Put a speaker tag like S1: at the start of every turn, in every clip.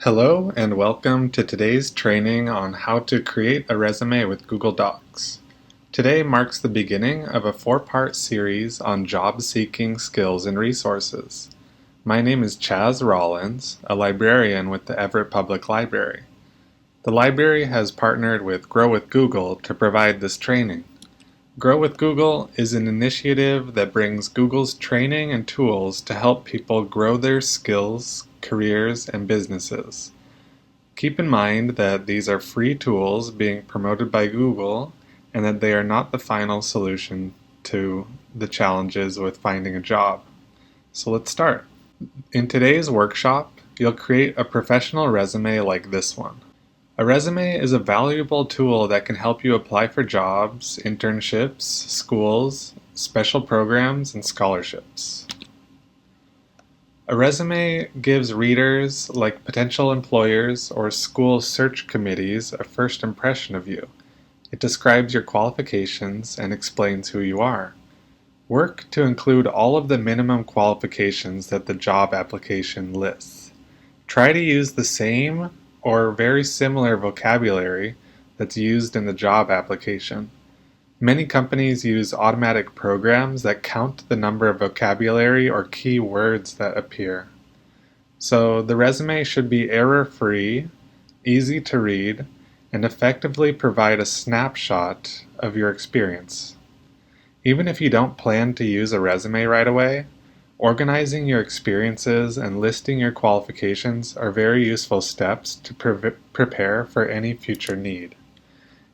S1: Hello and welcome to today's training on how to create a resume with Google Docs. Today marks the beginning of a 4-part series on job-seeking skills and resources. My name is Chaz Rollins, a librarian with the Everett Public Library. The library has partnered with Grow with Google to provide this training. Grow with Google is an initiative that brings Google's training and tools to help people grow their skills, careers, and businesses. Keep in mind that these are free tools being promoted by Google and that they are not the final solution to the challenges with finding a job. So let's start. In today's workshop, you'll create a professional resume like this one. A resume is a valuable tool that can help you apply for jobs, internships, schools, special programs, and scholarships. A resume gives readers, like potential employers or school search committees, a first impression of you. It describes your qualifications and explains who you are. Work to include all of the minimum qualifications that the job application lists. Try to use the same or very similar vocabulary that's used in the job application. Many companies use automatic programs that count the number of vocabulary or key words that appear. So the resume should be error-free, easy to read, and effectively provide a snapshot of your experience. Even if you don't plan to use a resume right away, organizing your experiences and listing your qualifications are very useful steps to prepare for any future need.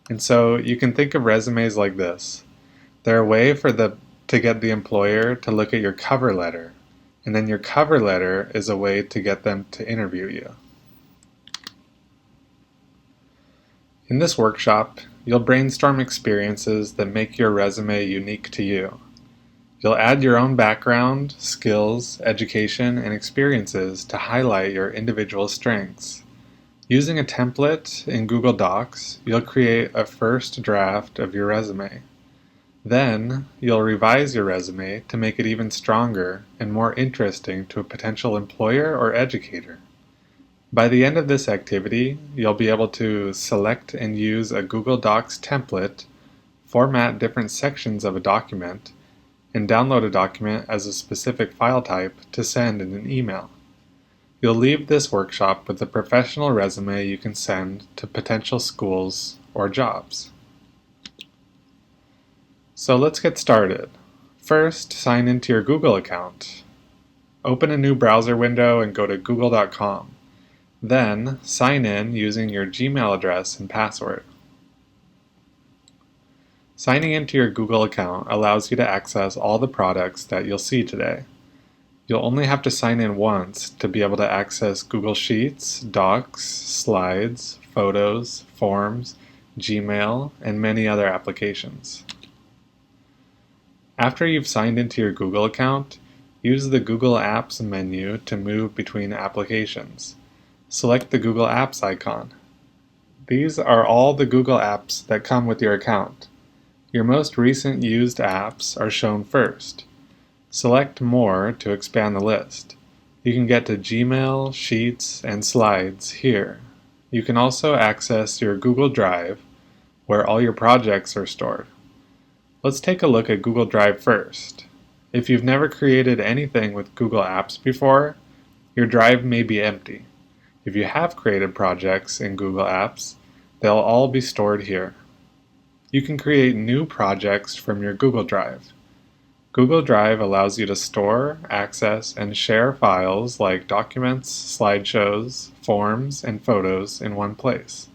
S1: And so you can think of resumes like this. They're a way to get the employer to look at your cover letter, and then your cover letter is a way to get them to interview you. In this workshop, you'll brainstorm experiences that make your resume unique to you. You'll add your own background, skills, education, and experiences to highlight your individual strengths. Using a template in Google Docs, you'll create a first draft of your resume. Then, you'll revise your resume to make it even stronger and more interesting to a potential employer or educator. By the end of this activity, you'll be able to select and use a Google Docs template, format different sections of a document, and download a document as a specific file type to send in an email. You'll leave this workshop with a professional resume you can send to potential schools or jobs. So let's get started. First, sign into your Google account. Open a new browser window and go to google.com. Then, sign in using your Gmail address and password. Signing into your Google account allows you to access all the products that you'll see today. You'll only have to sign in once to be able to access Google Sheets, Docs, Slides, Photos, Forms, Gmail, and many other applications. After you've signed into your Google account, use the Google Apps menu to move between applications. Select the Google Apps icon. These are all the Google apps that come with your account. Your most recent used apps are shown first. Select More to expand the list. You can get to Gmail, Sheets, and Slides here. You can also access your Google Drive, where all your projects are stored. Let's take a look at Google Drive first. If you've never created anything with Google Apps before, your drive may be empty. If you have created projects in Google Apps, they'll all be stored here. You can create new projects from your Google Drive. Google Drive allows you to store, access, and share files like documents, slideshows, forms, and photos in one place.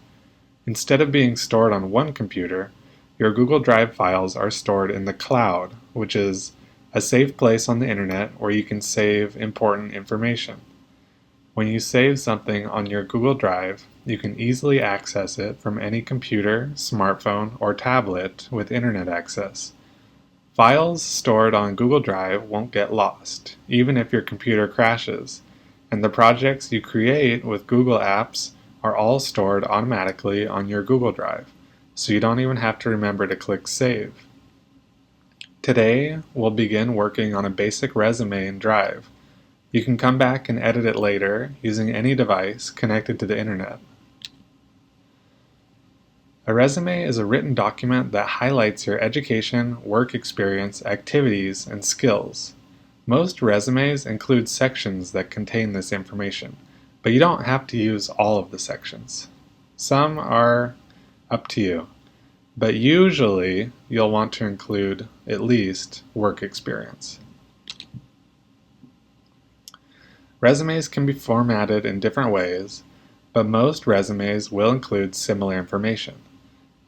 S1: Instead of being stored on one computer, your Google Drive files are stored in the cloud, which is a safe place on the internet where you can save important information. When you save something on your Google Drive, you can easily access it from any computer, smartphone, or tablet with internet access. Files stored on Google Drive won't get lost, even if your computer crashes, and the projects you create with Google Apps are all stored automatically on your Google Drive, so you don't even have to remember to click Save. Today, we'll begin working on a basic resume in Drive. You can come back and edit it later using any device connected to the internet. A resume is a written document that highlights your education, work experience, activities, and skills. Most resumes include sections that contain this information, but you don't have to use all of the sections. Some are up to you, but usually you'll want to include at least work experience. Resumes can be formatted in different ways, but most resumes will include similar information.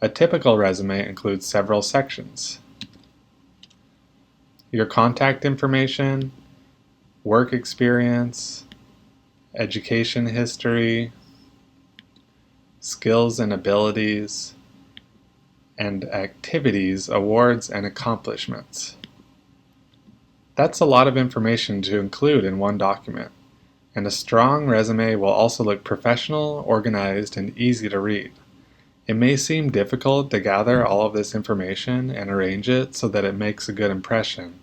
S1: A typical resume includes several sections: your contact information, work experience, education history, skills and abilities, and activities, awards, and accomplishments. That's a lot of information to include in one document, and a strong resume will also look professional, organized, and easy to read. It may seem difficult to gather all of this information and arrange it so that it makes a good impression.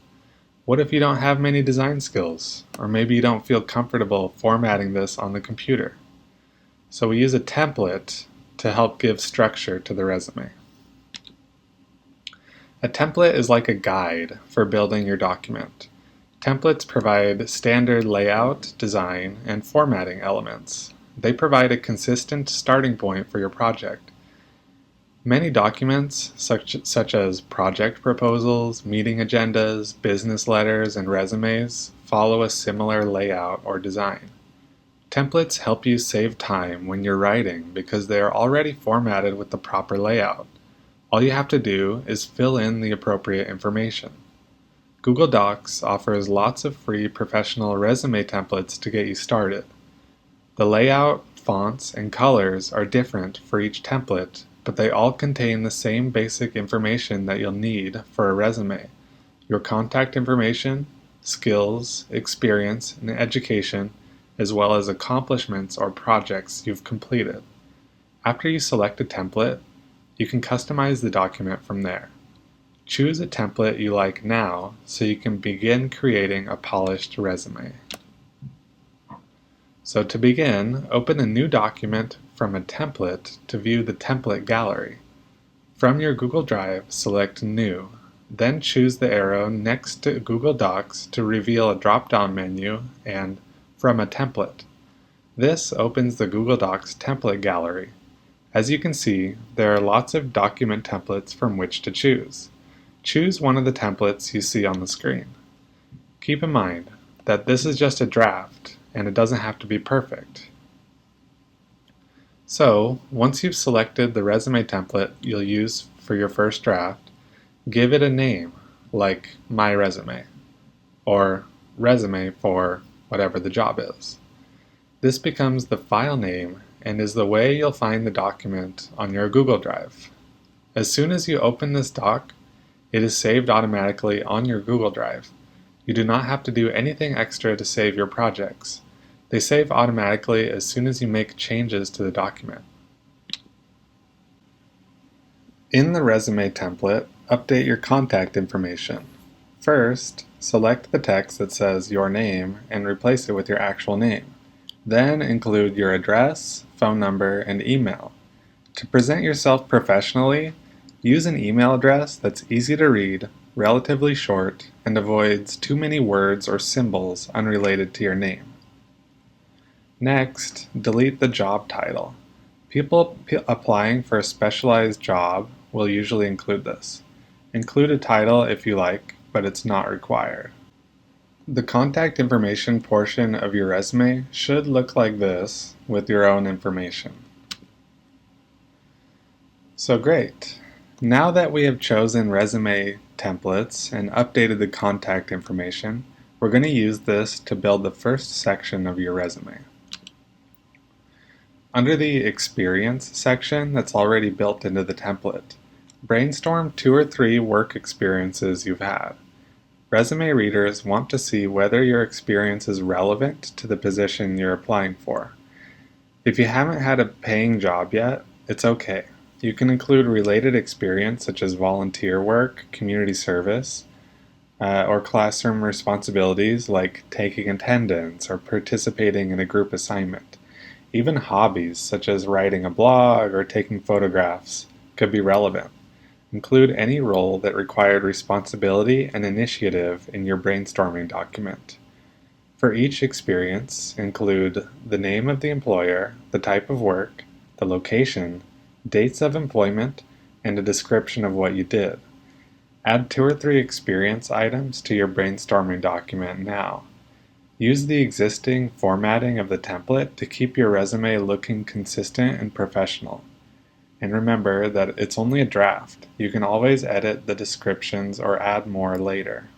S1: What if you don't have many design skills, or maybe you don't feel comfortable formatting this on the computer? So we use a template to help give structure to the resume. A template is like a guide for building your document. Templates provide standard layout, design, and formatting elements. They provide a consistent starting point for your project. Many documents, such as project proposals, meeting agendas, business letters, and resumes, follow a similar layout or design. Templates help you save time when you're writing because they are already formatted with the proper layout. All you have to do is fill in the appropriate information. Google Docs offers lots of free professional resume templates to get you started. The layout, fonts, and colors are different for each template, but they all contain the same basic information that you'll need for a resume: your contact information, skills, experience, and education, as well as accomplishments or projects you've completed. After you select a template, you can customize the document from there. Choose a template you like now so you can begin creating a polished resume. So to begin, open a new document from a template to view the template gallery. From your Google Drive, select New, then choose the arrow next to Google Docs to reveal a drop-down menu and From a Template. This opens the Google Docs template gallery. As you can see, there are lots of document templates from which to choose. Choose one of the templates you see on the screen. Keep in mind that this is just a draft, and it doesn't have to be perfect. So, once you've selected the resume template you'll use for your first draft, give it a name, like My Resume, or Resume for whatever the job is. This becomes the file name and is the way you'll find the document on your Google Drive. As soon as you open this doc, it is saved automatically on your Google Drive. You do not have to do anything extra to save your projects. They save automatically as soon as you make changes to the document. In the resume template, update your contact information. First, select the text that says your name and replace it with your actual name. Then include your address, phone number, and email. To present yourself professionally, use an email address that's easy to read, relatively short, and avoids too many words or symbols unrelated to your name. Next, delete the job title. People applying for a specialized job will usually include this. Include a title if you like, but it's not required. The contact information portion of your resume should look like this with your own information. So great! Now that we have chosen resume templates and updated the contact information, we're going to use this to build the first section of your resume. Under the Experience section that's already built into the template, brainstorm 2 or 3 work experiences you've had. Resume readers want to see whether your experience is relevant to the position you're applying for. If you haven't had a paying job yet, it's okay. You can include related experience such as volunteer work, community service, or classroom responsibilities like taking attendance or participating in a group assignment. Even hobbies such as writing a blog or taking photographs could be relevant. Include any role that required responsibility and initiative in your brainstorming document. For each experience, include the name of the employer, the type of work, the location, dates of employment, and a description of what you did. Add 2 or 3 experience items to your brainstorming document now. Use the existing formatting of the template to keep your resume looking consistent and professional. And remember that it's only a draft. You can always edit the descriptions or add more later.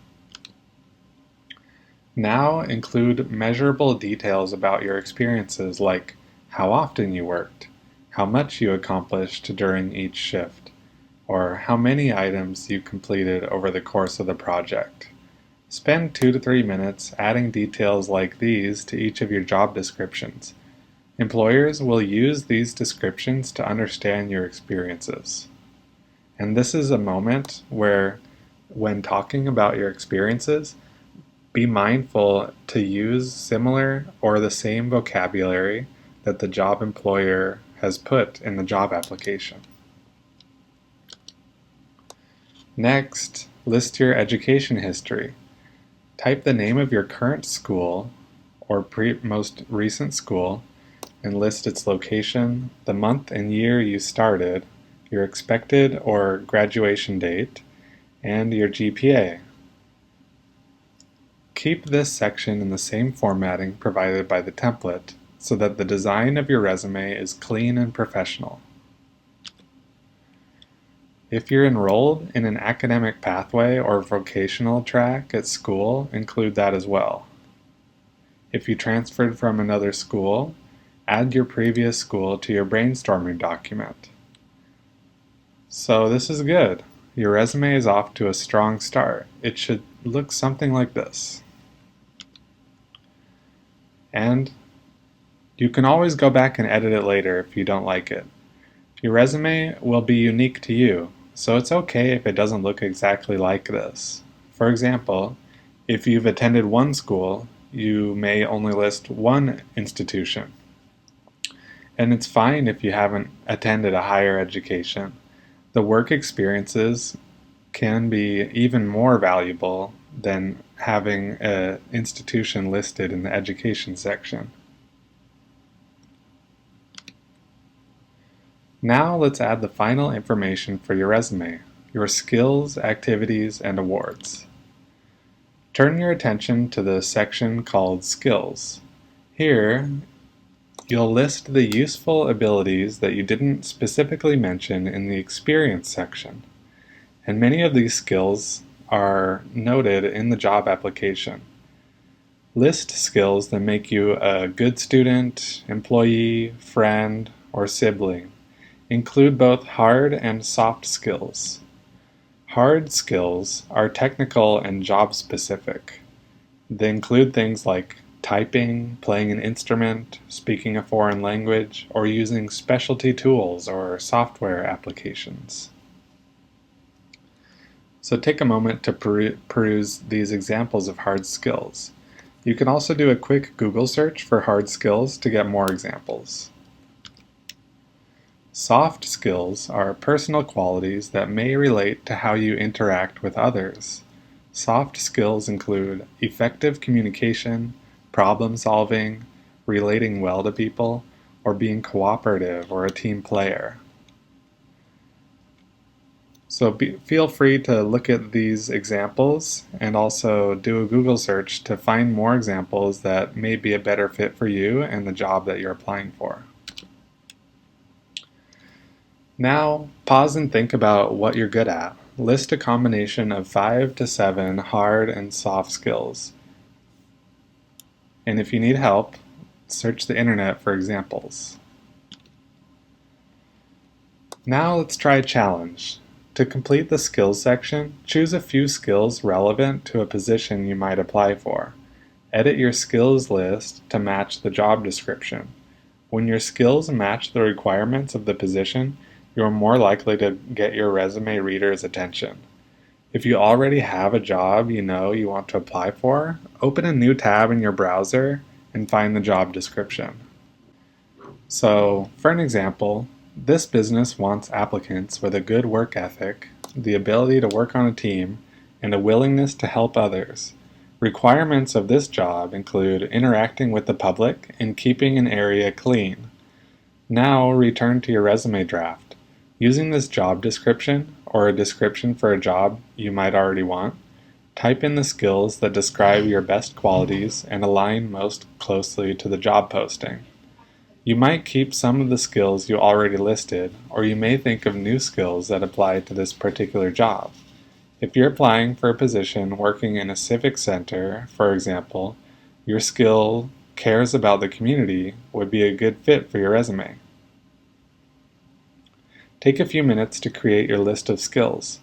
S1: Now include measurable details about your experiences like how often you worked, how much you accomplished during each shift, or how many items you completed over the course of the project. Spend 2 to 3 minutes adding details like these to each of your job descriptions. Employers will use these descriptions to understand your experiences. And this is a moment where, when talking about your experiences, be mindful to use similar or the same vocabulary that the job employer has put in the job application. Next, list your education history. Type the name of your current school or most recent school and list its location, the month and year you started, your expected or graduation date, and your GPA. Keep this section in the same formatting provided by the template so that the design of your resume is clean and professional. If you're enrolled in an academic pathway or vocational track at school, include that as well. If you transferred from another school, add your previous school to your brainstorming document. So this is good. Your resume is off to a strong start. It should look something like this. And you can always go back and edit it later if you don't like it. Your resume will be unique to you, so it's okay if it doesn't look exactly like this. For example, if you've attended one school, you may only list one institution. And it's fine if you haven't attended a higher education. The work experiences can be even more valuable than having an institution listed in the education section. Now let's add the final information for your resume, your skills, activities, and awards. Turn your attention to the section called Skills. Here, you'll list the useful abilities that you didn't specifically mention in the experience section. And many of these skills are noted in the job application. List skills that make you a good student, employee, friend, or sibling. Include both hard and soft skills. Hard skills are technical and job specific. They include things like typing, playing an instrument, speaking a foreign language, or using specialty tools or software applications. So take a moment to peruse these examples of hard skills. You can also do a quick Google search for hard skills to get more examples. Soft skills are personal qualities that may relate to how you interact with others. Soft skills include effective communication, problem solving, relating well to people, or being cooperative or a team player. So feel free to look at these examples and also do a Google search to find more examples that may be a better fit for you and the job that you're applying for. Now, pause and think about what you're good at. List a combination of 5 to 7 hard and soft skills. And if you need help, search the internet for examples. Now let's try a challenge. To complete the skills section, choose a few skills relevant to a position you might apply for. Edit your skills list to match the job description. When your skills match the requirements of the position, you're more likely to get your resume reader's attention. If you already have a job you know you want to apply for, open a new tab in your browser and find the job description. So, for an example, this business wants applicants with a good work ethic, the ability to work on a team, and a willingness to help others. Requirements of this job include interacting with the public and keeping an area clean. Now return to your resume draft. Using this job description, or a description for a job you might already want, type in the skills that describe your best qualities and align most closely to the job posting. You might keep some of the skills you already listed, or you may think of new skills that apply to this particular job. If you're applying for a position working in a civic center, for example, your skill cares about the community would be a good fit for your resume. Take a few minutes to create your list of skills.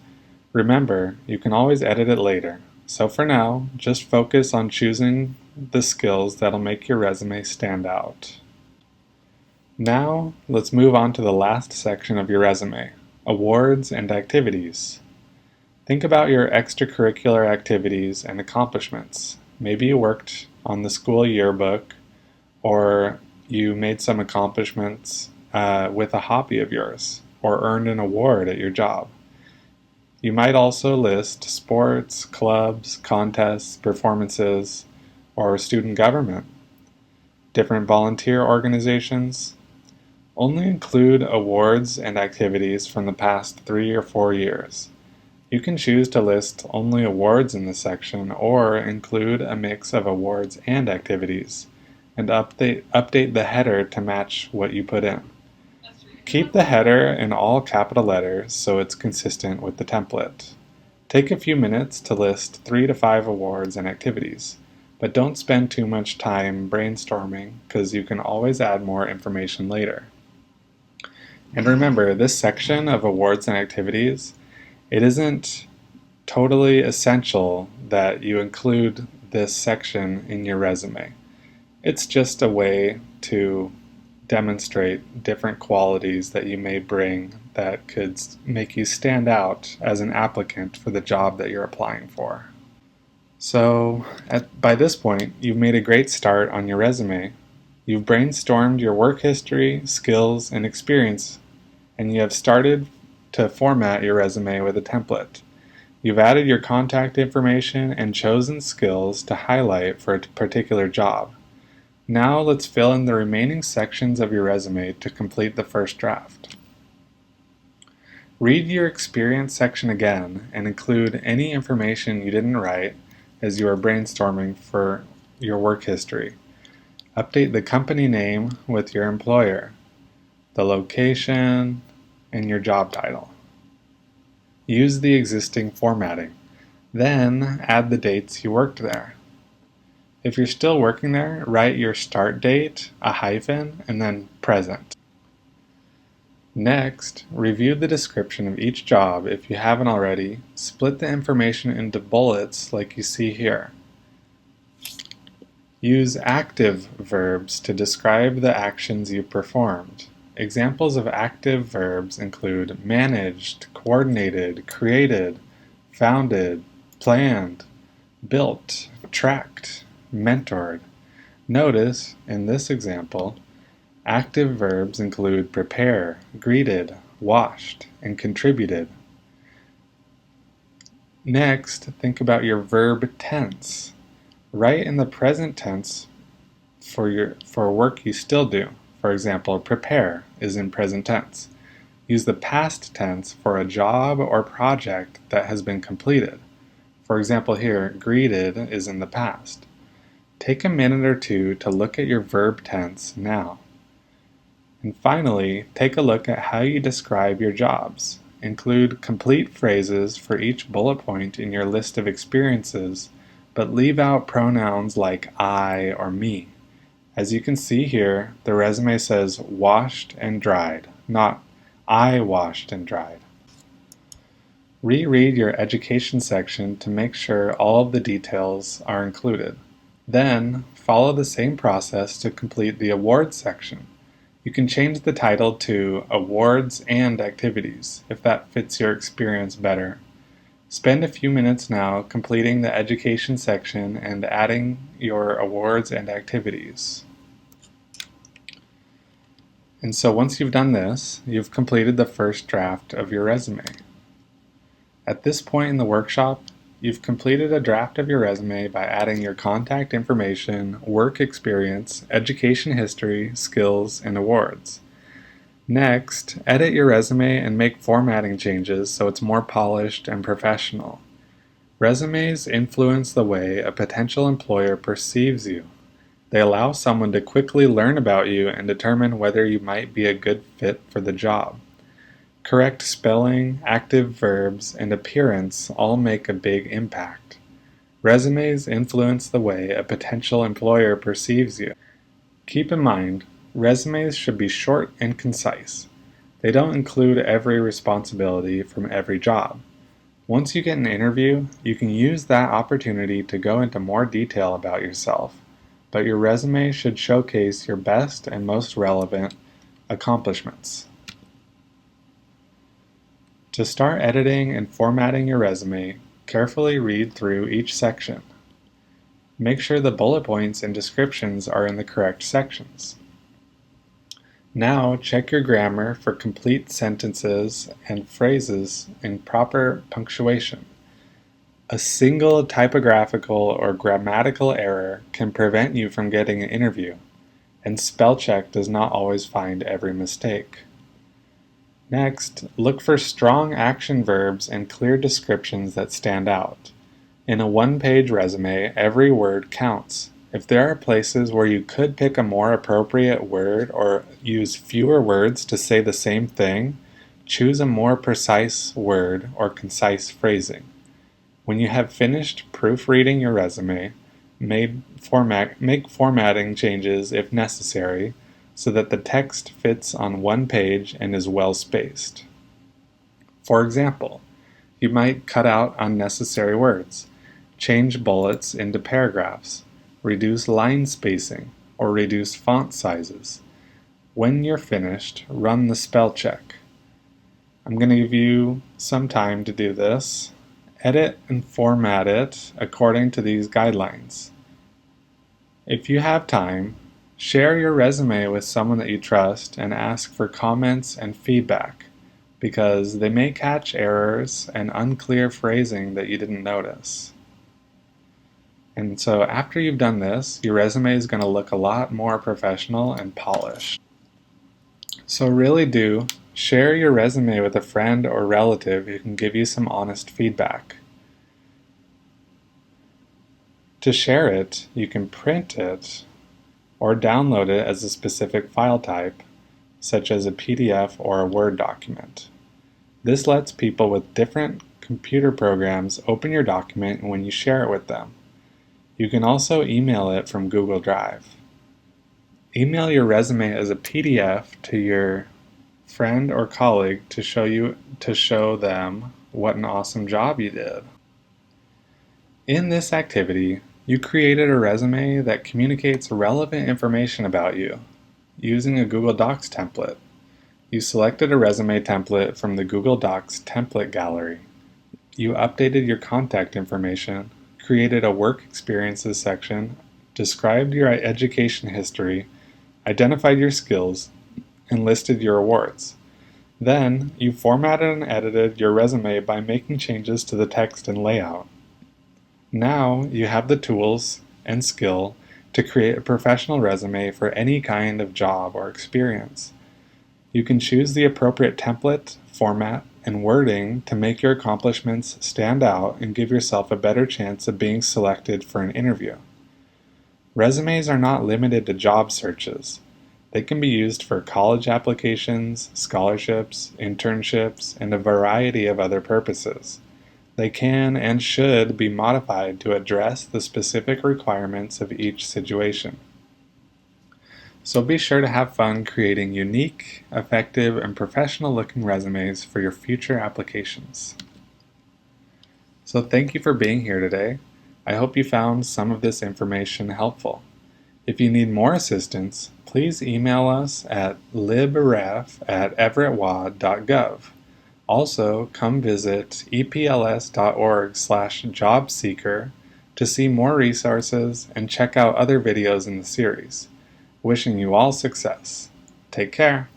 S1: Remember, you can always edit it later, so for now, just focus on choosing the skills that'll make your resume stand out. Now, let's move on to the last section of your resume, awards and activities. Think about your extracurricular activities and accomplishments. Maybe you worked on the school yearbook, or you made some accomplishments with a hobby of yours, or earned an award at your job. You might also list sports, clubs, contests, performances, or student government. Different volunteer organizations. Only include awards and activities from the past 3 or 4 years. You can choose to list only awards in this section or include a mix of awards and activities, and update the header to match what you put in. Keep the header in all capital letters so it's consistent with the template. Take a few minutes to list 3 to 5 awards and activities, but don't spend too much time brainstorming because you can always add more information later. And remember, this section of awards and activities, it isn't totally essential that you include this section in your resume. It's just a way to demonstrate different qualities that you may bring that could make you stand out as an applicant for the job that you're applying for. So, by this point, you've made a great start on your resume. You've brainstormed your work history, skills, and experience, and you have started to format your resume with a template. You've added your contact information and chosen skills to highlight for a particular job. Now let's fill in the remaining sections of your resume to complete the first draft. Read your experience section again and include any information you didn't write as you are brainstorming for your work history. Update the company name with your employer, the location, and your job title. Use the existing formatting. Then add the dates you worked there. If you're still working there, write your start date, a hyphen, and then present. Next, review the description of each job if you haven't already. Split the information into bullets like you see here. Use active verbs to describe the actions you performed. Examples of active verbs include managed, coordinated, created, founded, planned, built, tracked, mentored. Notice, in this example, active verbs include prepare, greeted, washed, and contributed. Next, think about your verb tense. Write in the present tense for work you still do. For example, prepare is in present tense. Use the past tense for a job or project that has been completed. For example here, greeted is in the past. Take a minute or two to look at your verb tense now. And finally, take a look at how you describe your jobs. Include complete phrases for each bullet point in your list of experiences, but leave out pronouns like I or me. As you can see here, the resume says washed and dried, not I washed and dried. Reread your education section to make sure all of the details are included. Then, follow the same process to complete the awards section. You can change the title to Awards and Activities if that fits your experience better. Spend a few minutes now completing the education section and adding your awards and activities. And so once you've done this, you've completed the first draft of your resume. At this point in the workshop, you've completed a draft of your resume by adding your contact information, work experience, education history, skills, and awards. Next, edit your resume and make formatting changes so it's more polished and professional. Resumes influence the way a potential employer perceives you. They allow someone to quickly learn about you and determine whether you might be a good fit for the job. Correct spelling, active verbs, and appearance all make a big impact. Resumes influence the way a potential employer perceives you. Keep in mind, resumes should be short and concise. They don't include every responsibility from every job. Once you get an interview, you can use that opportunity to go into more detail about yourself, but your resume should showcase your best and most relevant accomplishments. To start editing and formatting your resume, carefully read through each section. Make sure the bullet points and descriptions are in the correct sections. Now check your grammar for complete sentences and phrases in proper punctuation. A single typographical or grammatical error can prevent you from getting an interview, and spell check does not always find every mistake. Next, look for strong action verbs and clear descriptions that stand out. In a one-page resume, every word counts. If there are places where you could pick a more appropriate word or use fewer words to say the same thing, choose a more precise word or concise phrasing. When you have finished proofreading your resume, make formatting changes if necessary so that the text fits on one page and is well spaced. For example, you might cut out unnecessary words, change bullets into paragraphs, reduce line spacing, or reduce font sizes. When you're finished, run the spell check. I'm going to give you some time to do this. Edit and format it according to these guidelines. If you have time, share your resume with someone that you trust and ask for comments and feedback, because they may catch errors and unclear phrasing that you didn't notice. And so after you've done this, your resume is going to look a lot more professional and polished. So really do share your resume with a friend or relative who can give you some honest feedback. To share it, you can print it or download it as a specific file type, such as a PDF or a Word document. This lets people with different computer programs open your document when you share it with them. You can also email it from Google Drive. Email your resume as a PDF to your friend or colleague to show them what an awesome job you did. In this activity, you created a resume that communicates relevant information about you using a Google Docs template. You selected a resume template from the Google Docs template gallery. You updated your contact information, created a work experiences section, described your education history, identified your skills, and listed your awards. Then, you formatted and edited your resume by making changes to the text and layout. Now, you have the tools and skill to create a professional resume for any kind of job or experience. You can choose the appropriate template, format, and wording to make your accomplishments stand out and give yourself a better chance of being selected for an interview. Resumes are not limited to job searches. They can be used for college applications, scholarships, internships, and a variety of other purposes. They can and should be modified to address the specific requirements of each situation. So be sure to have fun creating unique, effective, and professional-looking resumes for your future applications. So thank you for being here today. I hope you found some of this information helpful. If you need more assistance, please email us at libref@everettwa.gov. Also, come visit epls.org/jobseeker to see more resources and check out other videos in the series. Wishing you all success. Take care.